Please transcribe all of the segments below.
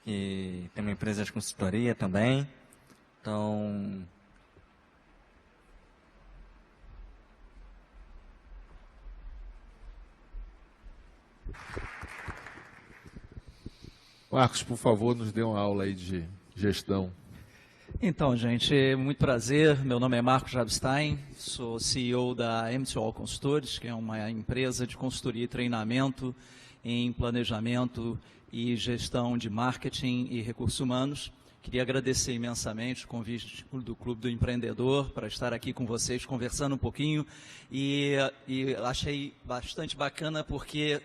que tem uma empresa de consultoria também. Então, Marcos, por favor, nos dê uma aula aí de gestão. Então, gente, muito prazer. Meu nome é Marcos Jabstein, sou CEO da M2All Consultores, que é uma empresa de consultoria e treinamento em planejamento e gestão de marketing e recursos humanos. Queria agradecer imensamente o convite do Clube do Empreendedor para estar aqui com vocês, conversando um pouquinho, e achei bastante bacana porque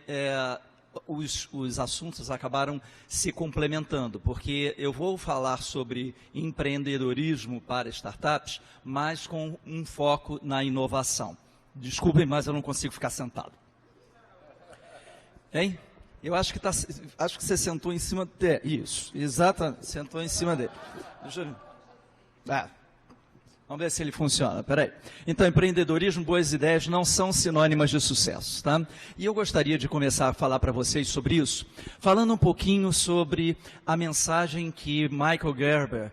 os assuntos acabaram se complementando, porque eu vou falar sobre empreendedorismo para startups, mas com um foco na inovação. Desculpem, mas eu não consigo ficar sentado. Hein? Eu acho que você sentou em cima dele. Isso, exatamente, sentou em cima dele. Deixa eu... Vamos ver se ele funciona, peraí. Então, empreendedorismo, boas ideias não são sinônimas de sucesso, tá? E eu gostaria de começar a falar para vocês sobre isso, falando um pouquinho sobre a mensagem que Michael Gerber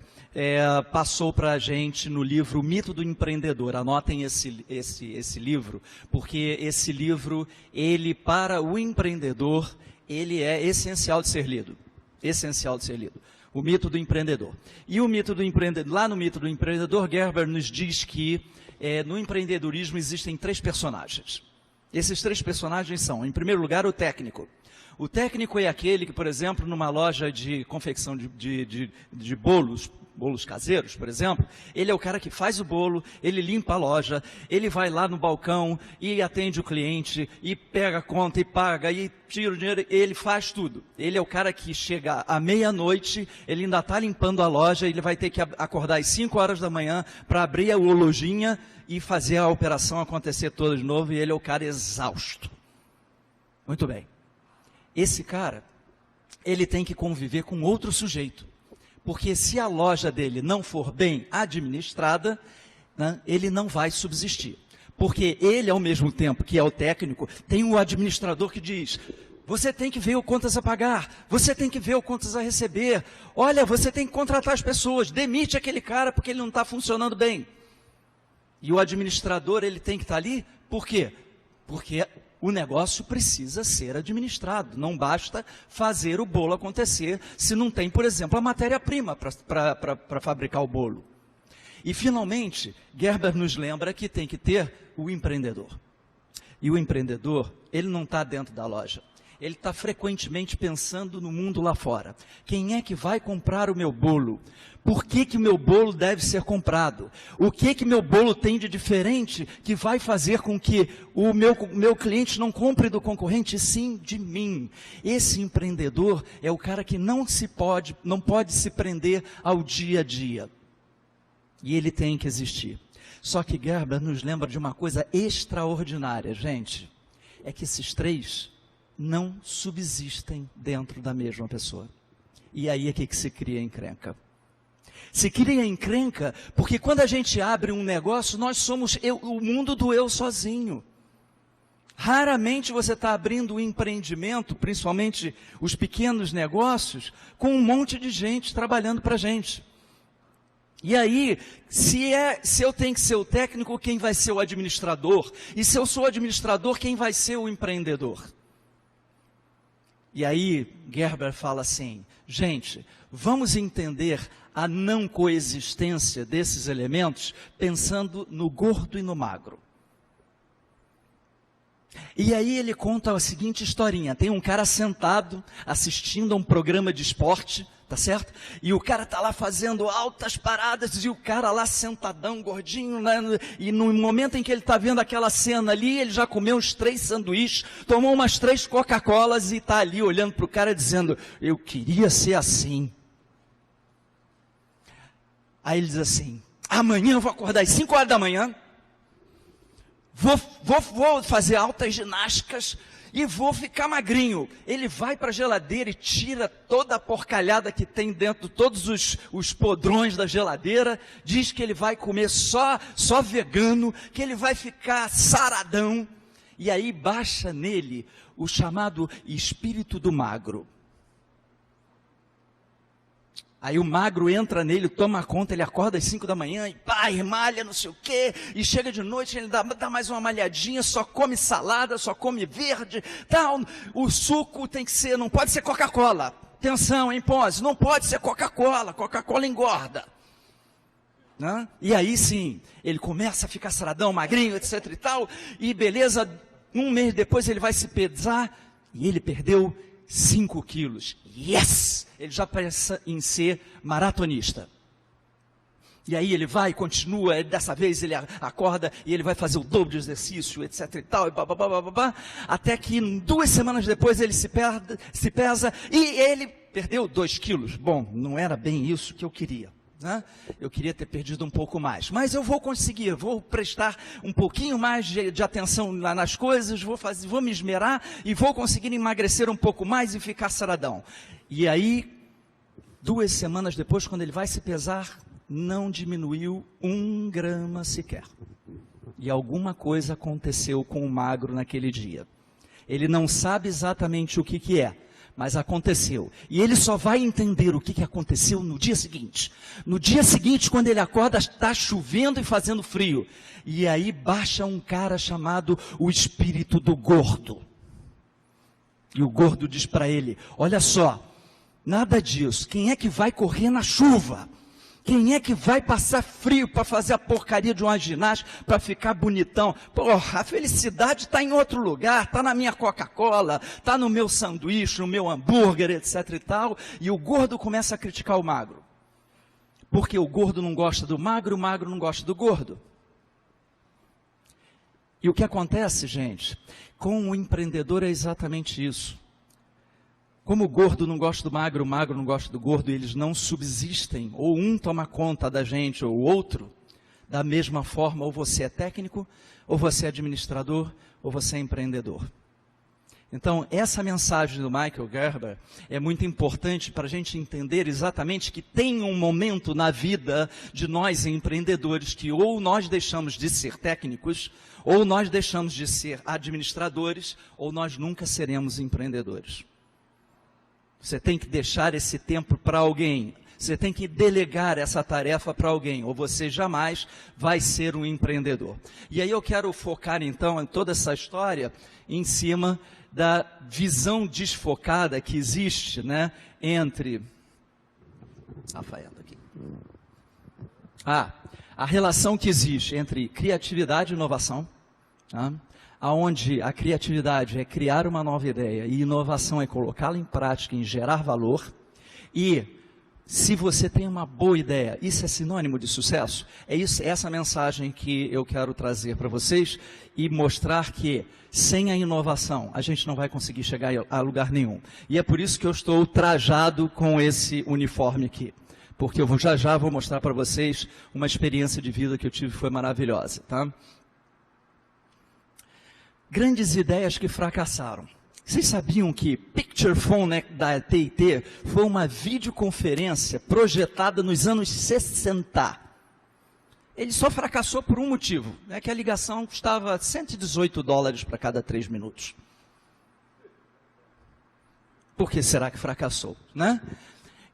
passou para a gente no livro O Mito do Empreendedor. Anotem esse livro, porque esse livro, para o empreendedor, ele é essencial de ser lido. Essencial de ser lido. O mito do empreendedor. E o mito do empreendedor, lá no mito do empreendedor, Gerber nos diz que no empreendedorismo existem 3 personagens. Esses 3 personagens são, em primeiro lugar, o técnico. O técnico é aquele que, por exemplo, numa loja de confecção de bolos caseiros, por exemplo, ele é o cara que faz o bolo, ele limpa a loja, ele vai lá no balcão e atende o cliente, e pega a conta e paga, e tira o dinheiro, ele faz tudo. Ele é o cara que chega à meia-noite, ele ainda está limpando a loja, ele vai ter que acordar às 5 horas da manhã para abrir a lojinha e fazer a operação acontecer toda de novo, e ele é o cara exausto. Muito bem. Esse cara, ele tem que conviver com outro sujeito. Porque se a loja dele não for bem administrada, né, ele não vai subsistir. Porque ele, ao mesmo tempo que é o técnico, tem um administrador que diz: você tem que ver o contas a pagar, você tem que ver o contas a receber, olha, você tem que contratar as pessoas, demite aquele cara porque ele não está funcionando bem. E o administrador, ele tem que estar ali, por quê? Porque o negócio precisa ser administrado, não basta fazer o bolo acontecer se não tem, por exemplo, a matéria-prima para fabricar o bolo. E, finalmente, Gerber nos lembra que tem que ter o empreendedor. E o empreendedor, ele não está dentro da loja. Ele está frequentemente pensando no mundo lá fora. Quem é que vai comprar o meu bolo? Por que o meu bolo deve ser comprado? O que meu bolo tem de diferente que vai fazer com que o meu cliente não compre do concorrente, sim de mim? Esse empreendedor é o cara que não pode se prender ao dia a dia. E ele tem que existir. Só que Gerber nos lembra de uma coisa extraordinária, gente. É que esses 3 não subsistem dentro da mesma pessoa. E aí é que se cria encrenca. Se cria encrenca porque quando a gente abre um negócio, nós somos o mundo do eu sozinho. Raramente você está abrindo um empreendimento, principalmente os pequenos negócios, com um monte de gente trabalhando para a gente. E aí, se eu tenho que ser o técnico, quem vai ser o administrador? E se eu sou o administrador, quem vai ser o empreendedor? E aí, Gerber fala assim: gente, vamos entender a não coexistência desses elementos pensando no gordo e no magro. E aí ele conta a seguinte historinha: tem um cara sentado assistindo a um programa de esporte, tá certo? E o cara tá lá fazendo altas paradas e o cara lá sentadão, gordinho, né? E no momento em que ele tá vendo aquela cena ali, ele já comeu uns 3 sanduíches, tomou umas 3 Coca-Colas e tá ali olhando pro cara dizendo: eu queria ser assim. Aí ele diz assim: amanhã eu vou acordar às 5 horas da manhã, vou fazer altas ginásticas e vou ficar magrinho. Ele vai para a geladeira e tira toda a porcalhada que tem dentro, todos os podrões da geladeira, diz que ele vai comer só vegano, que ele vai ficar saradão, e aí baixa nele o chamado espírito do magro. Aí o magro entra nele, toma conta, ele acorda às 5 da manhã e pá, e malha, não sei o quê, e chega de noite, ele dá mais uma malhadinha, só come salada, só come verde, tal. O suco tem que ser, não pode ser Coca-Cola. Atenção, hein, Ponzi, não pode ser Coca-Cola, Coca-Cola engorda. Né? E aí sim, ele começa a ficar saradão, magrinho, etc e tal, e beleza, um mês depois ele vai se pesar, e ele perdeu 5 quilos. Yes! Ele já pensa em ser maratonista. E aí ele vai, continua, dessa vez ele acorda e ele vai fazer o dobro de exercício, etc e tal, e até que 2 semanas depois ele se pesa e ele perdeu 2 quilos. Bom, não era bem isso que eu queria. Né? Eu queria ter perdido um pouco mais, mas eu vou conseguir, vou prestar um pouquinho mais de atenção nas coisas, vou me esmerar e vou conseguir emagrecer um pouco mais e ficar saradão. E aí, 2 semanas depois, quando ele vai se pesar, não diminuiu 1 grama sequer. E alguma coisa aconteceu com o magro naquele dia. Ele não sabe exatamente o que é, mas aconteceu. E ele só vai entender o que aconteceu no dia seguinte. No dia seguinte, quando ele acorda, está chovendo e fazendo frio. E aí baixa um cara chamado o espírito do gordo. E o gordo diz para ele, olha só, nada disso. Quem é que vai correr na chuva? Quem é que vai passar frio para fazer a porcaria de uma ginástica para ficar bonitão? Porra, a felicidade está em outro lugar, está na minha Coca-Cola, está no meu sanduíche, no meu hambúrguer, etc e tal. E o gordo começa a criticar o magro. Porque o gordo não gosta do magro, o magro não gosta do gordo. E o que acontece, gente, com o empreendedor é exatamente isso. Como o gordo não gosta do magro, o magro não gosta do gordo, e eles não subsistem, ou um toma conta da gente, ou o outro, da mesma forma, ou você é técnico, ou você é administrador, ou você é empreendedor. Então, essa mensagem do Michael Gerber é muito importante para a gente entender exatamente que tem um momento na vida de nós empreendedores que ou nós deixamos de ser técnicos, ou nós deixamos de ser administradores, ou nós nunca seremos empreendedores. Você tem que deixar esse tempo para alguém. Você tem que delegar essa tarefa para alguém, ou você jamais vai ser um empreendedor. E aí eu quero focar então em toda essa história em cima da visão desfocada que existe, né, entre... Rafael, aqui. A relação que existe entre criatividade e inovação, tá? Onde a criatividade é criar uma nova ideia e inovação é colocá-la em prática, em gerar valor. E se você tem uma boa ideia, isso é sinônimo de sucesso? É essa mensagem que eu quero trazer para vocês e mostrar que sem a inovação a gente não vai conseguir chegar a lugar nenhum. E é por isso que eu estou trajado com esse uniforme aqui. Porque eu já vou mostrar para vocês uma experiência de vida que eu tive, foi maravilhosa, tá? Grandes ideias que fracassaram. Vocês sabiam que Picture Phone da AT&T foi uma videoconferência projetada nos anos 60? Ele só fracassou por um motivo, é que a ligação custava $118 para cada 3 minutos. Por que será que fracassou, né?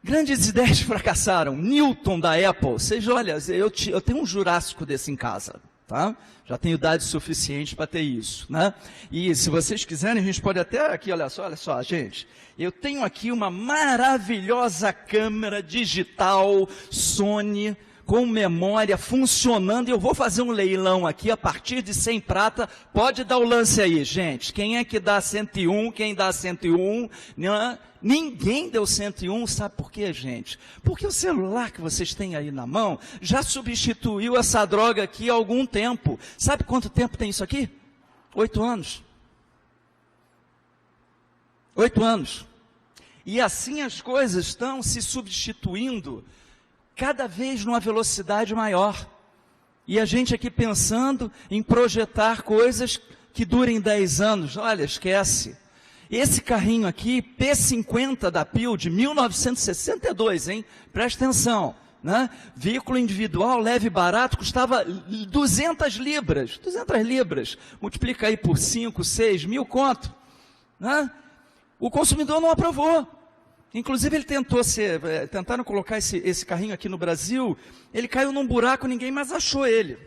Grandes ideias fracassaram. Newton da Apple, vocês olha, eu tenho um Jurássico desse em casa. Tá? Já tenho idade suficiente para ter isso, né? E se vocês quiserem, a gente pode até aqui, olha só, gente. Eu tenho aqui uma maravilhosa câmera digital Sony com memória funcionando. E eu vou fazer um leilão aqui a partir de 100 prata. Pode dar o lance aí, gente. Quem é que dá 101? Quem dá 101? Né? Ninguém deu 101, sabe por quê, gente? Porque o celular que vocês têm aí na mão já substituiu essa droga aqui há algum tempo. Sabe quanto tempo tem isso aqui? 8 anos. 8 anos. E assim as coisas estão se substituindo cada vez numa velocidade maior. E a gente aqui pensando em projetar coisas que durem 10 anos. Olha, esquece. Esse carrinho aqui, P50 da Pio, de 1962, hein? Presta atenção, né? Veículo individual, leve e barato, custava 200 libras. 200 libras. Multiplica aí por 5, 6 mil conto, né? O consumidor não aprovou. Inclusive ele tentaram colocar esse carrinho aqui no Brasil, ele caiu num buraco, ninguém mais achou ele.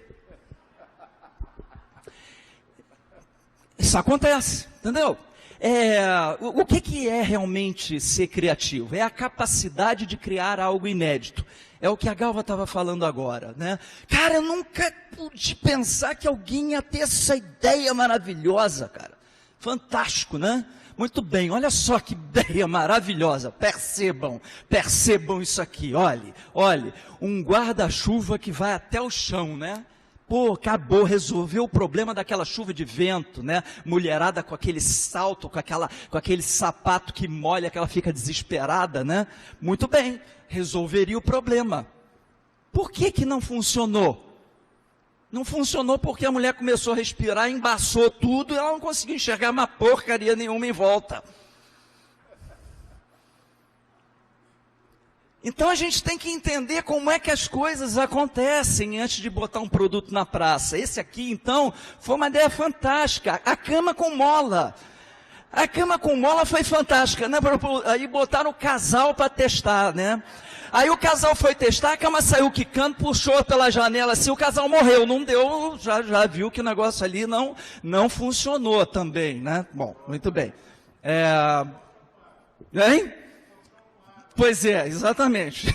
Isso acontece, entendeu? O que é realmente ser criativo? É a capacidade de criar algo inédito. É o que a Galva estava falando agora, né? Cara, eu nunca pude pensar que alguém ia ter essa ideia maravilhosa, cara. Fantástico, né? Muito bem, olha só que ideia maravilhosa. Percebam isso aqui, olhe, um guarda-chuva que vai até o chão, né? Pô, acabou, resolveu o problema daquela chuva de vento, né? Mulherada com aquele salto, com aquele sapato que molha, que ela fica desesperada, né? Muito bem, resolveria o problema. Por que não funcionou? Não funcionou porque a mulher começou a respirar, embaçou tudo, e ela não conseguiu enxergar uma porcaria nenhuma em volta. Então a gente tem que entender como é que as coisas acontecem antes de botar um produto na praça. Esse aqui, então, foi uma ideia fantástica. A cama com mola. A cama com mola foi fantástica, né? Aí botaram o casal para testar, né? Aí o casal foi testar, a cama saiu quicando, puxou pela janela assim, o casal morreu. Não deu, já viu que o negócio ali não funcionou também, né? Bom, muito bem. Hein? Pois é, exatamente.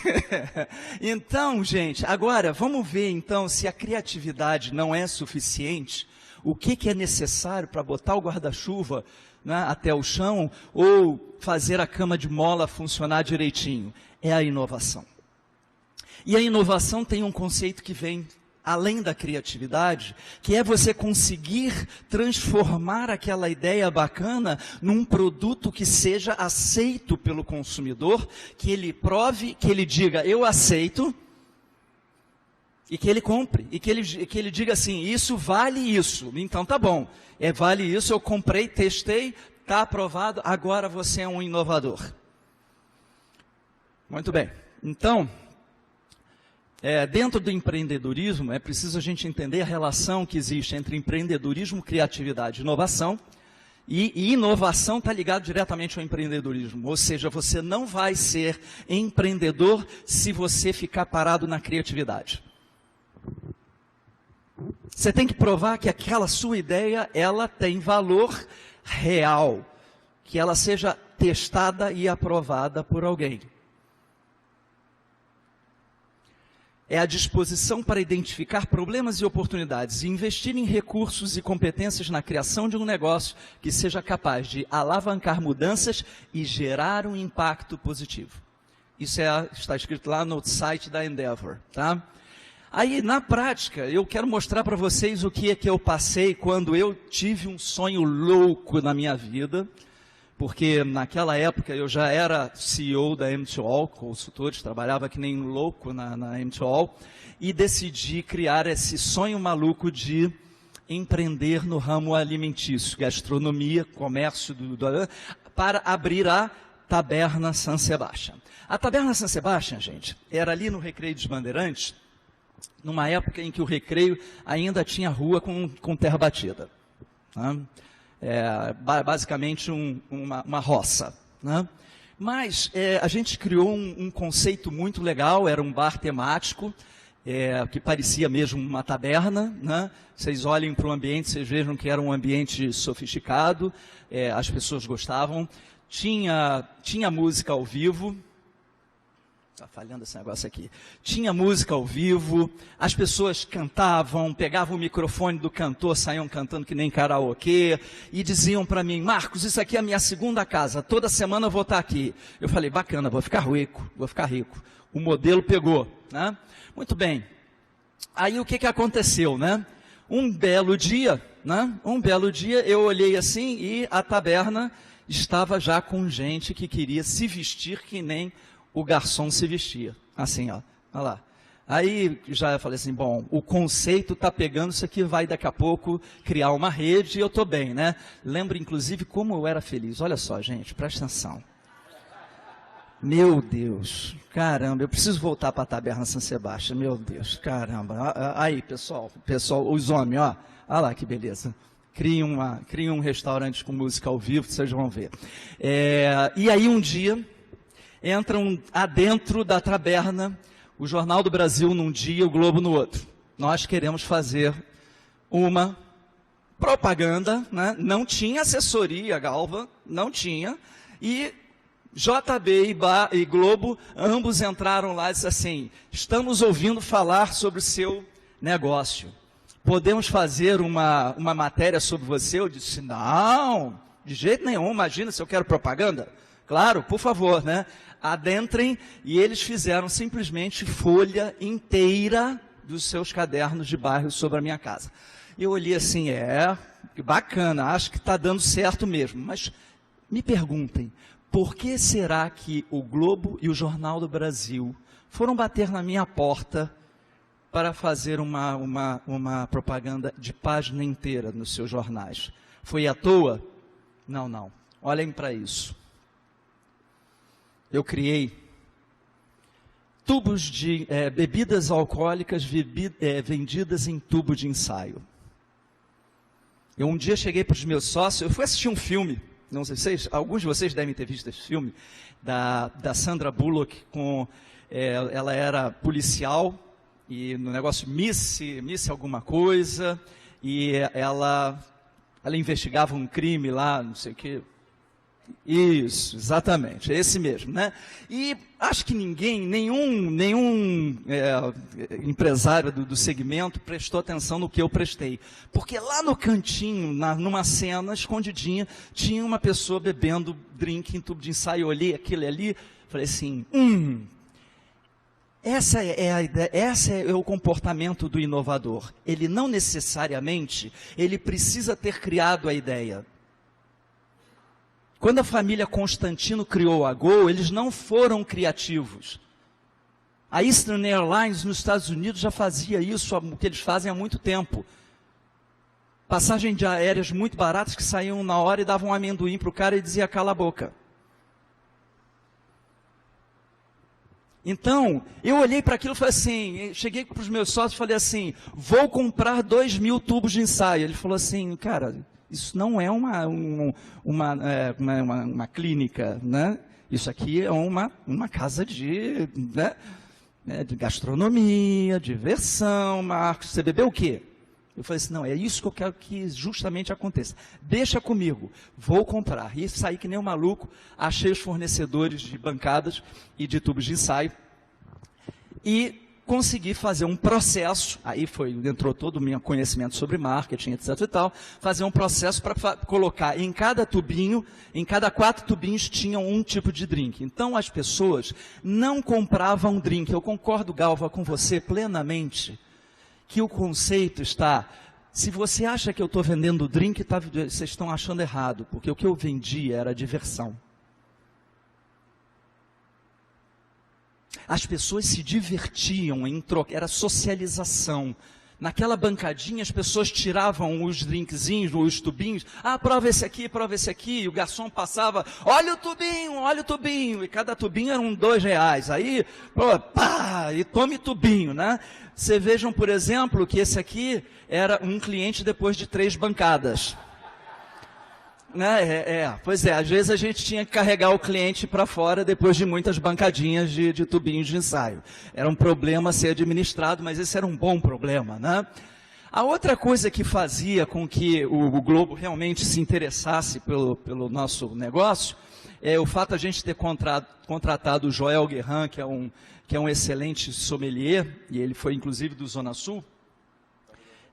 Então, gente, agora vamos ver então se a criatividade não é suficiente, o que é necessário para botar o guarda-chuva, né, até o chão ou fazer a cama de mola funcionar direitinho. É a inovação. E a inovação tem um conceito que vem além da criatividade, que é você conseguir transformar aquela ideia bacana num produto que seja aceito pelo consumidor, que ele prove, que ele diga, eu aceito, e que ele compre, e que ele diga assim, isso vale isso, então tá bom, vale isso, eu comprei, testei, está aprovado, agora você é um inovador. Muito bem, então, dentro do empreendedorismo, é preciso a gente entender a relação que existe entre empreendedorismo, criatividade e inovação, e inovação está ligado diretamente ao empreendedorismo, ou seja, você não vai ser empreendedor se você ficar parado na criatividade. Você tem que provar que aquela sua ideia, ela tem valor real, que ela seja testada e aprovada por alguém. É a disposição para identificar problemas e oportunidades e investir em recursos e competências na criação de um negócio que seja capaz de alavancar mudanças e gerar um impacto positivo. Isso está escrito lá no site da Endeavor, tá? Aí, na prática, eu quero mostrar para vocês o que é que eu passei quando eu tive um sonho louco na minha vida, porque naquela época eu já era CEO da M2All, consultores, trabalhava que nem um louco na M2All, e decidi criar esse sonho maluco de empreender no ramo alimentício, gastronomia, comércio, para abrir a Taberna San Sebastián. A Taberna San Sebastián, gente, era ali no Recreio dos Bandeirantes, numa época em que o Recreio ainda tinha rua com terra batida. Né? Basicamente uma roça. Né? Mas a gente criou um conceito muito legal, era um bar temático, que parecia mesmo uma taberna. Né? Vocês olhem para o ambiente, vocês vejam que era um ambiente sofisticado, as pessoas gostavam. Tinha música ao vivo. Está falhando esse negócio aqui. Tinha música ao vivo, as pessoas cantavam, pegavam o microfone do cantor, saíam cantando que nem karaokê, e diziam para mim, Marcos, isso aqui é a minha segunda casa, toda semana eu vou estar aqui. Eu falei, bacana, vou ficar rico. O modelo pegou, né? Muito bem. Aí o que aconteceu, né? Um belo dia eu olhei assim e a taberna estava já com gente que queria se vestir que nem o garçom se vestia, assim, ó, olha lá. Aí já falei assim, bom, o conceito está pegando, isso aqui vai daqui a pouco criar uma rede e eu estou bem, né? Lembro, inclusive, como eu era feliz. Olha só, gente, presta atenção. Meu Deus, caramba, eu preciso voltar para a Taberna San Sebastián, meu Deus, caramba. Aí, pessoal, os homens, ó, olha lá que beleza. Criem um restaurante com música ao vivo, vocês vão ver. E aí um dia entram adentro da taberna, o Jornal do Brasil num dia, o Globo no outro. Nós queremos fazer uma propaganda, né? Não tinha assessoria, Galva, não tinha, e JB e Globo, ambos entraram lá e disseram assim, estamos ouvindo falar sobre o seu negócio. Podemos fazer uma matéria sobre você? Eu disse, não, de jeito nenhum, imagina se eu quero propaganda. Claro, por favor, né? Adentrem, e eles fizeram simplesmente folha inteira dos seus cadernos de bairro sobre a minha casa. Eu olhei assim, que bacana, acho que está dando certo mesmo, mas me perguntem, por que será que o Globo e o Jornal do Brasil foram bater na minha porta para fazer uma propaganda de página inteira nos seus jornais? Foi à toa? Não, não. Olhem para isso. Eu criei tubos de bebidas alcoólicas vendidas em tubo de ensaio. Eu um dia cheguei para os meus sócios, eu fui assistir um filme, não sei se alguns de vocês devem ter visto esse filme, da Sandra Bullock, ela era policial, e no negócio Miss alguma coisa, e ela investigava um crime lá, não sei o quê. Isso, exatamente, esse mesmo, né? E acho que nenhum empresário do segmento prestou atenção no que eu prestei. Porque lá no cantinho, numa cena escondidinha, tinha uma pessoa bebendo drink em tubo de ensaio. Eu olhei aquilo ali, falei assim, essa é a ideia, esse é o comportamento do inovador. Ele não necessariamente, ele precisa ter criado a ideia. Quando a família Constantino criou a Gol, eles não foram criativos. A Eastern Airlines nos Estados Unidos já fazia isso, o que eles fazem há muito tempo. Passagem de aéreas muito baratas que saíam na hora e davam um amendoim para o cara e dizia cala a boca. Então, eu olhei para aquilo e falei assim, cheguei para os meus sócios e falei assim, vou comprar 2.000 tubos de ensaio. Ele falou assim, cara, isso não é uma clínica, né? Isso aqui é uma casa de gastronomia, diversão, Marcos. Você bebeu o quê? Eu falei assim, não, é isso que eu quero que justamente aconteça. Deixa comigo, vou comprar. E saí que nem um maluco, achei os fornecedores de bancadas e de tubos de ensaio e consegui fazer um processo, aí entrou todo o meu conhecimento sobre marketing, etc e tal, fazer um processo para colocar em cada tubinho, em cada 4 tubinhos tinham um tipo de drink. Então as pessoas não compravam drink. Eu concordo, Galva, com você plenamente, que o conceito está, se você acha que eu estou vendendo drink, vocês estão achando errado, porque o que eu vendia era diversão. As pessoas se divertiam em troca, era socialização. Naquela bancadinha as pessoas tiravam os drinkzinhos, os tubinhos, prova esse aqui, e o garçom passava, olha o tubinho, e cada tubinho era R$2, aí, e tome tubinho, né? Vocês vejam, por exemplo, que esse aqui era um cliente depois de 3 bancadas. Pois é, às vezes a gente tinha que carregar o cliente para fora depois de muitas bancadinhas de tubinhos de ensaio. Era um problema a ser administrado, mas esse era um bom problema, né? A outra coisa que fazia com que o Globo realmente se interessasse pelo nosso negócio é o fato de a gente ter contratado o Joel Guerran, que é um excelente sommelier, e ele foi inclusive do Zona Sul.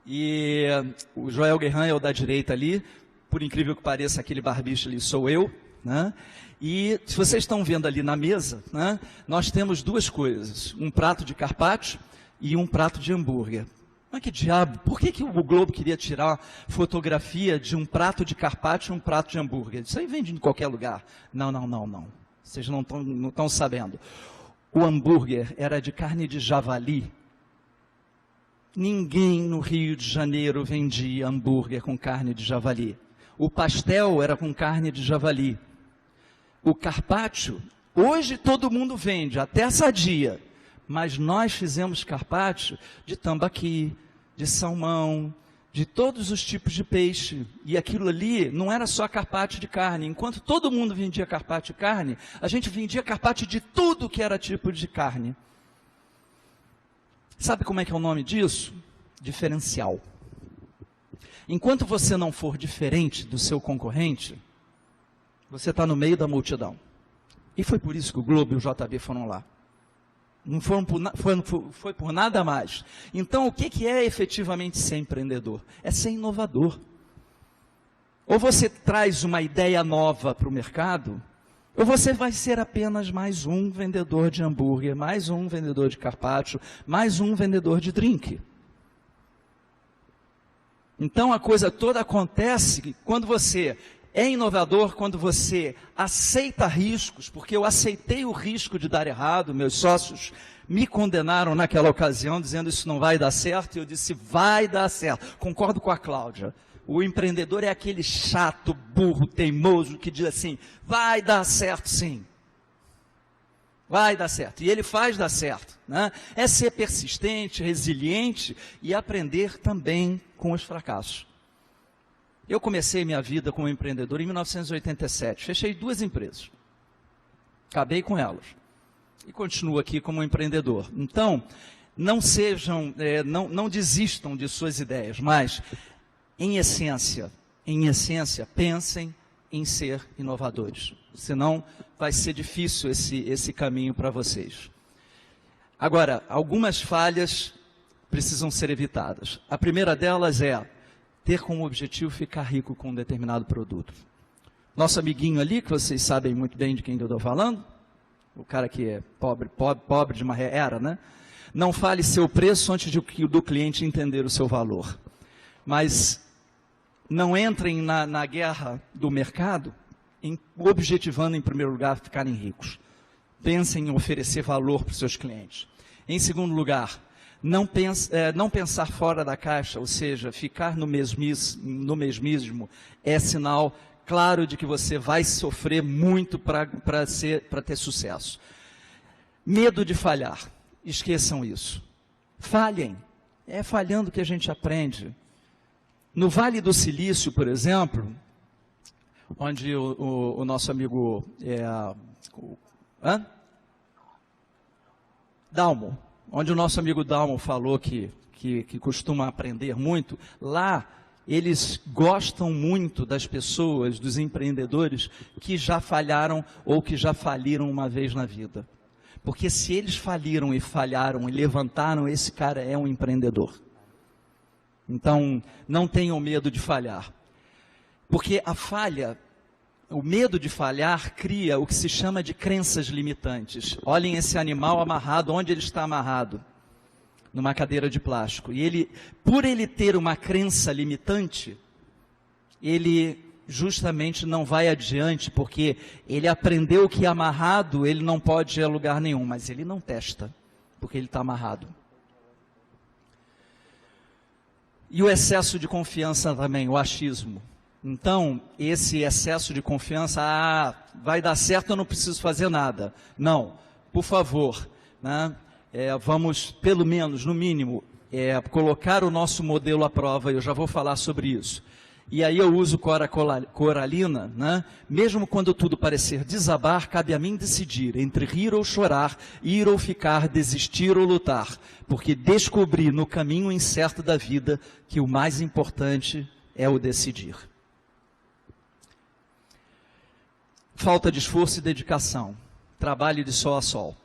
E o Joel Guerran é o da direita ali. Por incrível que pareça, aquele barbicho ali sou eu, né? E se vocês estão vendo ali na mesa, né, nós temos 2 coisas, um prato de carpaccio e um prato de hambúrguer. Mas que diabo, por que o Globo queria tirar fotografia de um prato de carpaccio e um prato de hambúrguer? Isso aí vende em qualquer lugar. Não. Vocês não estão sabendo. O hambúrguer era de carne de javali. Ninguém no Rio de Janeiro vendia hambúrguer com carne de javali. O pastel era com carne de javali. O carpaccio, hoje todo mundo vende, até sadia. Mas nós fizemos carpaccio de tambaqui, de salmão, de todos os tipos de peixe. E aquilo ali não era só carpaccio de carne. Enquanto todo mundo vendia carpaccio de carne, a gente vendia carpaccio de tudo que era tipo de carne. Sabe como é que é o nome disso? Diferencial. Enquanto você não for diferente do seu concorrente, você está no meio da multidão. E foi por isso que o Globo e o JB foram lá. Não foi por nada mais. Então, o que é efetivamente ser empreendedor? É ser inovador. Ou você traz uma ideia nova para o mercado, ou você vai ser apenas mais um vendedor de hambúrguer, mais um vendedor de carpaccio, mais um vendedor de drink. Então, a coisa toda acontece quando você é inovador, quando você aceita riscos, porque eu aceitei o risco de dar errado, meus sócios me condenaram naquela ocasião, dizendo isso não vai dar certo, e eu disse, vai dar certo. Concordo com a Cláudia. O empreendedor é aquele chato, burro, teimoso, que diz assim, vai dar certo sim. Vai dar certo. E ele faz dar certo, né? É ser persistente, resiliente e aprender também com os fracassos. Eu comecei minha vida como empreendedor em 1987. Fechei 2 empresas. Acabei com elas. E continuo aqui como empreendedor. Então, não desistam de suas ideias, mas, em essência, pensem em ser inovadores. Senão, vai ser difícil esse caminho para vocês. Agora, algumas falhas precisam ser evitadas. A primeira delas é ter como objetivo ficar rico com um determinado produto. Nosso amiguinho ali, que vocês sabem muito bem de quem eu estou falando, o cara que é pobre de uma era, né? Não fale seu preço antes do cliente entender o seu valor. Mas não entrem na guerra do mercado objetivando, em primeiro lugar, ficarem ricos. Pensem em oferecer valor para os seus clientes. Em segundo lugar, não pensar fora da caixa, ou seja, ficar no mesmismo, é sinal claro de que você vai sofrer muito para ter sucesso. Medo de falhar, esqueçam isso. Falhem, é falhando que a gente aprende. No Vale do Silício, por exemplo, onde o nosso amigo Dalmo, onde o nosso amigo Dalmo falou que costuma aprender muito, lá eles gostam muito das pessoas, dos empreendedores que já falharam ou que já faliram uma vez na vida. Porque se eles faliram e falharam e levantaram, esse cara é um empreendedor. Então, não tenham medo de falhar. Porque a falha, o medo de falhar cria o que se chama de crenças limitantes. Olhem esse animal amarrado, onde ele está amarrado? Numa cadeira de plástico. E por ele ter uma crença limitante, ele justamente não vai adiante, porque ele aprendeu que amarrado ele não pode ir a lugar nenhum, mas ele não testa, porque ele está amarrado. E o excesso de confiança também, o achismo. Então, esse excesso de confiança, vai dar certo, eu não preciso fazer nada. Não, por favor, né? Vamos, pelo menos, no mínimo, colocar o nosso modelo à prova, eu já vou falar sobre isso. E aí eu uso cora coralina, né? Mesmo quando tudo parecer desabar, cabe a mim decidir entre rir ou chorar, ir ou ficar, desistir ou lutar, porque descobri no caminho incerto da vida que o mais importante é o decidir. Falta de esforço e dedicação, trabalho de sol a sol.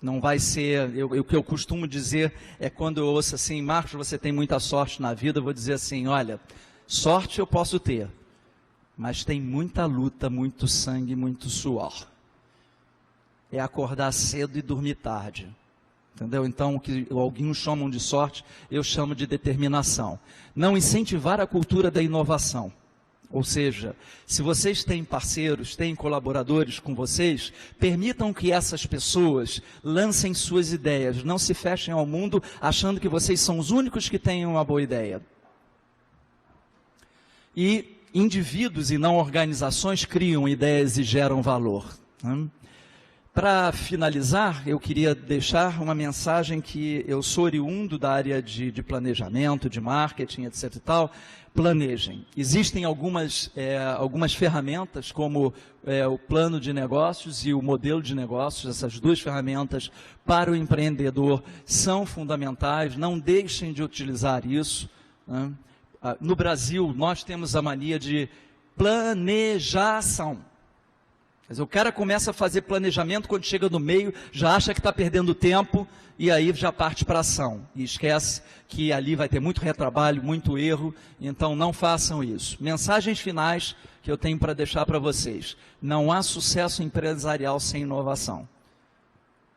Não vai ser, o que eu costumo dizer é quando eu ouço assim, Marcos, você tem muita sorte na vida, eu vou dizer assim, olha, sorte eu posso ter, mas tem muita luta, muito sangue, muito suor. É acordar cedo e dormir tarde. Entendeu? Então, o que alguns chamam de sorte, eu chamo de determinação. Não incentivar a cultura da inovação. Ou seja, se vocês têm parceiros, têm colaboradores com vocês, permitam que essas pessoas lancem suas ideias. Não se fechem ao mundo achando que vocês são os únicos que têm uma boa ideia. E indivíduos e não organizações criam ideias e geram valor. Para finalizar, eu queria deixar uma mensagem que eu sou oriundo da área de planejamento, de marketing, etc. e tal. Planejem. Existem algumas ferramentas, como o plano de negócios e o modelo de negócios. Essas duas ferramentas para o empreendedor são fundamentais. Não deixem de utilizar isso, né? No Brasil, nós temos a mania de planejação. Mas o cara começa a fazer planejamento, quando chega no meio, já acha que está perdendo tempo, e aí já parte para a ação. E esquece que ali vai ter muito retrabalho, muito erro, então não façam isso. Mensagens finais que eu tenho para deixar para vocês. Não há sucesso empresarial sem inovação.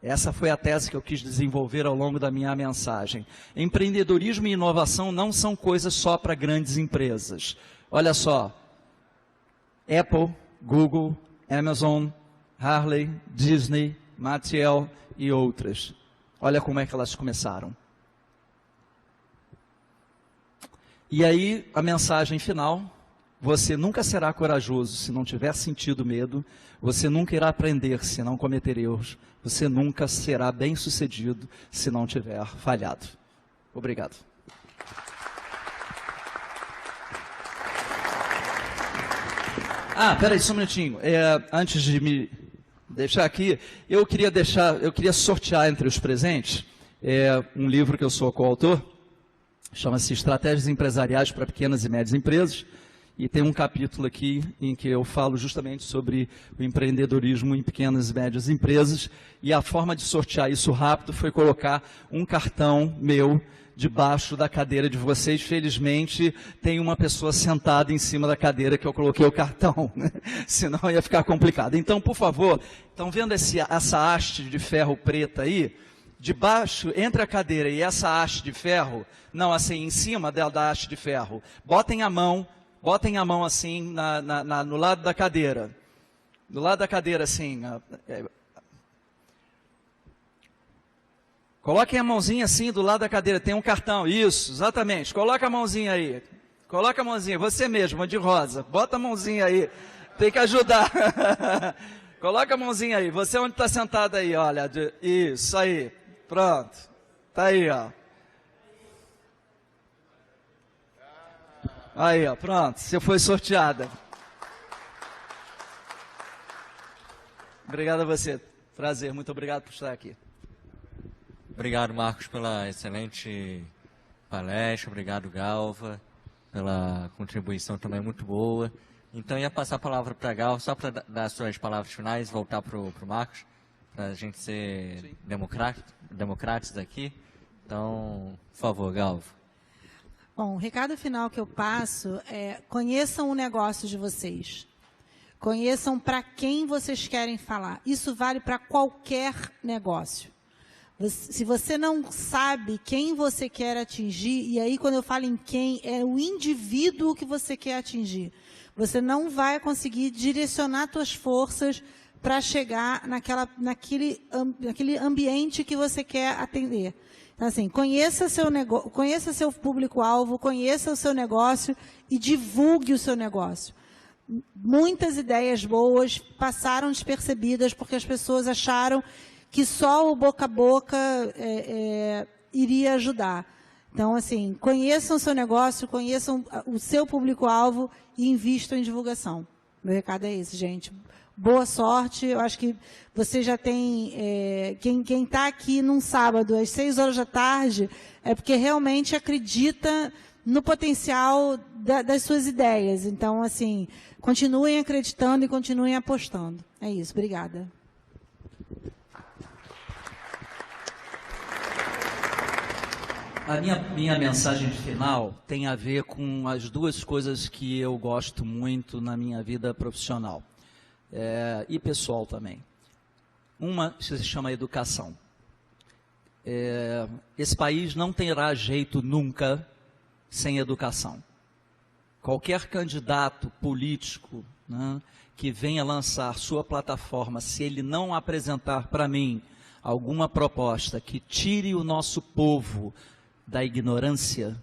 Essa foi a tese que eu quis desenvolver ao longo da minha mensagem. Empreendedorismo e inovação não são coisas só para grandes empresas. Olha só, Apple, Google, Amazon, Harley, Disney, Mattel e outras. Olha como é que elas começaram. E aí, a mensagem final: você nunca será corajoso se não tiver sentido medo, você nunca irá aprender se não cometer erros, você nunca será bem-sucedido se não tiver falhado. Obrigado. Peraí, só um minutinho. Antes de me deixar aqui, eu queria sortear entre os presentes um livro que eu sou coautor, chama-se Estratégias Empresariais para Pequenas e Médias Empresas, e tem um capítulo aqui em que eu falo justamente sobre o empreendedorismo em pequenas e médias empresas, e a forma de sortear isso rápido foi colocar um cartão meu debaixo da cadeira de vocês. Felizmente, tem uma pessoa sentada em cima da cadeira que eu coloquei o cartão, né? Senão ia ficar complicado. Então, por favor, estão vendo essa haste de ferro preta aí? Debaixo, entre a cadeira e essa haste de ferro, não, assim, em cima da haste de ferro, botem a mão assim no lado da cadeira. Do lado da cadeira, assim. Coloquem a mãozinha assim do lado da cadeira, tem um cartão, isso, exatamente, coloca a mãozinha aí, coloca a mãozinha, você mesmo, de rosa, bota a mãozinha aí, tem que ajudar, coloca a mãozinha aí, você onde está sentado aí, olha, isso aí, pronto, tá aí, ó. Aí, ó, pronto, você foi sorteada. Obrigado a você, prazer, muito obrigado por estar aqui. Obrigado, Marcos, pela excelente palestra. Obrigado, Galva, pela contribuição também muito boa. Então, ia passar a palavra para a Galva, só para dar suas palavras finais, voltar para o Marcos, para a gente ser democráticos aqui. Então, por favor, Galva. Bom, o recado final que eu passo é: conheçam o negócio de vocês. Conheçam para quem vocês querem falar. Isso vale para qualquer negócio. Se você não sabe quem você quer atingir, e aí quando eu falo em quem, é o indivíduo que você quer atingir, você não vai conseguir direcionar suas forças para chegar naquele ambiente que você quer atender. Então, assim, conheça seu público-alvo, conheça o seu negócio e divulgue o seu negócio. Muitas ideias boas passaram despercebidas porque as pessoas acharam que só o boca a boca iria ajudar. Então, assim, conheçam o seu negócio, conheçam o seu público-alvo e invistam em divulgação. Meu recado é esse, gente. Boa sorte. Eu acho que você já tem... quem está aqui num sábado, às 6 horas da tarde, é porque realmente acredita no potencial das suas ideias. Então, assim, continuem acreditando e continuem apostando. É isso. Obrigada. A minha mensagem final tem a ver com as duas coisas que eu gosto muito na minha vida profissional e pessoal também. Uma se chama educação. Esse país não terá jeito nunca sem educação. Qualquer candidato político, né, que venha lançar sua plataforma, se ele não apresentar para mim alguma proposta que tire o nosso povo da ignorância,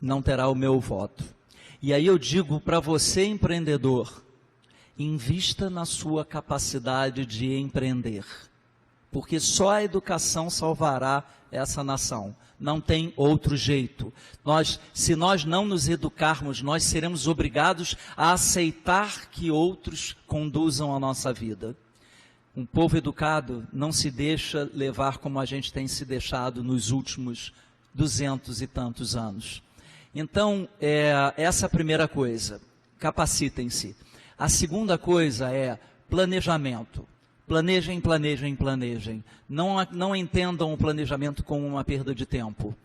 não terá o meu voto. E aí eu digo para você, empreendedor, invista na sua capacidade de empreender, porque só a educação salvará essa nação. Não tem outro jeito. Se nós não nos educarmos, nós seremos obrigados a aceitar que outros conduzam a nossa vida. Um povo educado não se deixa levar como a gente tem se deixado nos últimos 200 e tantos anos. Então, essa é a primeira coisa. Capacitem-se. A segunda coisa é planejamento. Planejem, planejem, planejem. Não entendam o planejamento como uma perda de tempo.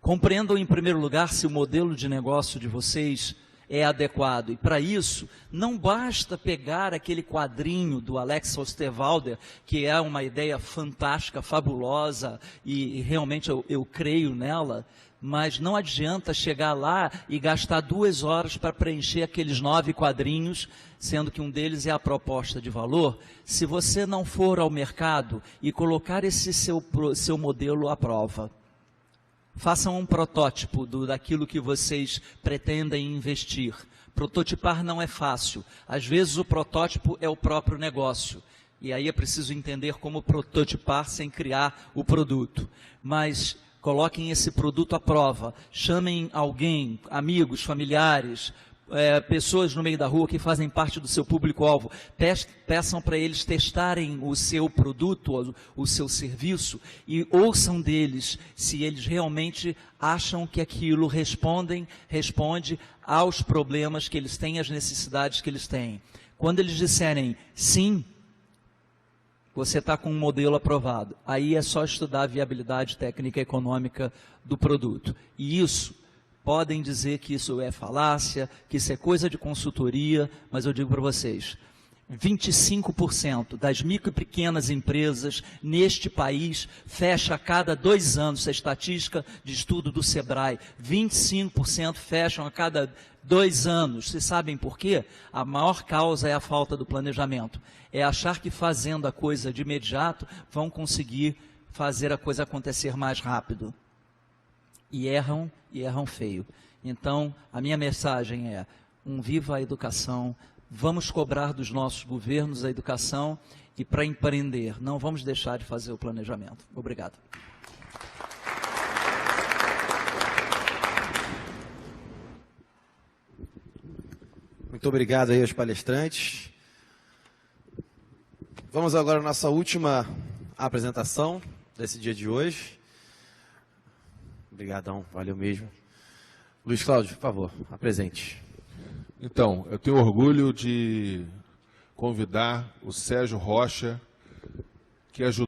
Compreendam, em primeiro lugar, se o modelo de negócio de vocês é adequado. E, para isso, não basta pegar aquele quadrinho do Alex Osterwalder, que é uma ideia fantástica, fabulosa, e realmente eu creio nela, mas não adianta chegar lá e gastar 2 horas para preencher aqueles 9 quadrinhos, sendo que um deles é a proposta de valor, se você não for ao mercado e colocar esse seu modelo à prova. Façam um protótipo daquilo que vocês pretendem investir. Prototipar não é fácil. Às vezes o protótipo é o próprio negócio. E aí é preciso entender como prototipar sem criar o produto. Mas coloquem esse produto à prova, chamem alguém, amigos, familiares, pessoas no meio da rua que fazem parte do seu público-alvo, peçam para eles testarem o seu produto, o seu serviço, e ouçam deles se eles realmente acham que aquilo responde aos problemas que eles têm, às necessidades que eles têm. Quando eles disserem sim, você está com um modelo aprovado. Aí é só estudar a viabilidade técnica e econômica do produto. E isso, podem dizer que isso é falácia, que isso é coisa de consultoria, mas eu digo para vocês, 25% das micro e pequenas empresas neste país fecha a cada 2 anos, a estatística de estudo do Sebrae, 25% fecham a cada 2 anos. Vocês sabem por quê? A maior causa é a falta do planejamento. É achar que fazendo a coisa de imediato vão conseguir fazer a coisa acontecer mais rápido. E erram feio. Então, a minha mensagem é, viva a educação, vamos cobrar dos nossos governos a educação e para empreender, não vamos deixar de fazer o planejamento. Obrigado. Muito obrigado aí aos palestrantes. Vamos agora à nossa última apresentação desse dia de hoje. Obrigadão, valeu mesmo. Luiz Cláudio, por favor, apresente. Então, eu tenho orgulho de convidar o Sérgio Rocha, que ajudou